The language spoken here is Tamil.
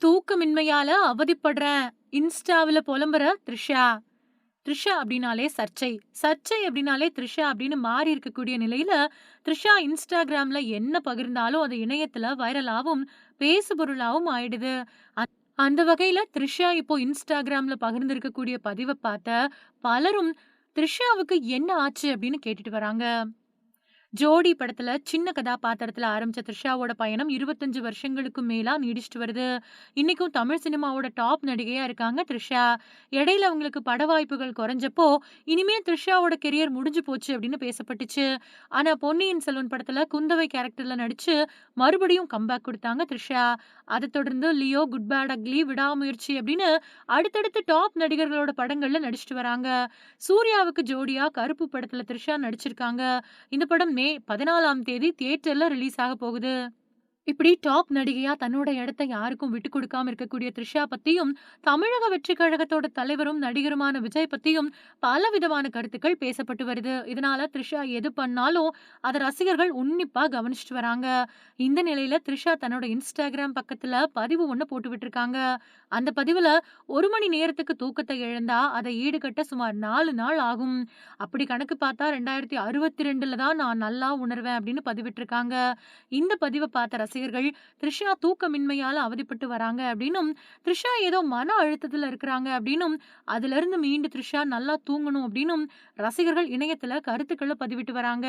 தூக்கமின்மையால அவதிப்படுறேன். இன்ஸ்டாவுல புலம்புற த்ரிஷா. த்ரிஷா அப்டின்னாலே சர்ச்சை. சர்ச்சை அப்டின்னாலே த்ரிஷா அப்டின்னு மாறி இருக்கக்கூடிய நிலையில, த்ரிஷா Instagramல என்ன பகிர்ந்தாலும் அது இணையத்துல வைரலாவும், பேசுபொருளாவும் ஆயிடுது. அந் அந்த வகையில த்ரிஷா இப்போ Instagramல பகிர்ந்திருக்கக்கூடிய பதிவ பார்த்த பலரும், "த்ரிஷாவுக்கு என்ன ஆச்சு?" அப்டின்னு கேட்டுட்டு வராங்க. ஜோடி படத்துல சின்ன கதாபாத்திரத்துல ஆரம்பிச்ச த்ரிஷாவோட பயணம் 25 வருஷங்களுக்கு மேலா நீடிச்சுட்டு வருது. இன்னைக்கும் தமிழ் சினிமாவோட டாப் நடிகையா இருக்காங்க த்ரிஷா. இடையில அவங்களுக்கு பட வாய்ப்புகள் குறைஞ்சப்போ, இனிமே த்ரிஷாவோட கெரியர் முடிஞ்சு போச்சு அப்படின்னு பேசப்பட்டுச்சு. ஆனா பொன்னியின் செல்வன் படத்துல குந்தவை கேரக்டர்ல நடிச்சு மறுபடியும் கம்பேக் குடுத்தாங்க த்ரிஷா. அதைத் தொடர்ந்து லியோ, குட் பேட் அக்லி, விடாமுயற்சி அப்படின்னு அடுத்தடுத்து டாப் நடிகர்களோட படங்கள்ல நடிச்சிட்டு வராங்க. சூர்யாவுக்கு ஜோடியா கருப்பு படத்துல த்ரிஷா நடிச்சிருக்காங்க. இந்த படம் மே 14ஆம் தேதி தியேட்டர்ல ரிலீஸ் ஆக போகுது. இப்படி டாப் நடிகையா தன்னோட இடத்த யாருக்கும் விட்டுக் கொடுக்காம இருக்கக்கூடிய த்ரிஷா பத்தியும், தமிழக வெற்றிக் கழகத்தோட தலைவரும், நடிகருமான விஜய் பத்தியும் பலவிதமான கருத்துக்கள் பேசப்பட்டு வருது. இதனால த்ரிஷா எது பண்ணாலும் அத ரசிகர்கள் உன்னிப்பா கவனிச்சுட்டு வராங்க. இந்த நிலையில த்ரிஷா தன்னோட Instagram பக்கத்துல பதிவு ஒண்ணு போட்டு விட்டுருக்காங்க. அந்த பதிவுல 1 மணி நேரத்துக்கு தூக்கத்த இழந்தா அதை ஈடுகட்ட சுமார் 4 நாள் ஆகும். அப்படி கணக்கு பார்த்தா 2062ல தான் நான் நல்லா உணர்வேன் அப்படின்னு பதிவிட்டிருக்காங்க. இந்த பதிவ பார்த்த ரசிகர்கள், த்ரிஷா தூக்கமின்மையால அவதிப்பட்டு வராங்க அப்படின்னும், த்ரிஷா ஏதோ மன அழுத்தத்துல இருக்கிறாங்க அப்படின்னும், அதிலிருந்து மீண்டு த்ரிஷா நல்லா தூங்கணும் அப்படின்னும் ரசிகர்கள் இணையத்துல கருத்துக்கள பதிவிட்டு வராங்க.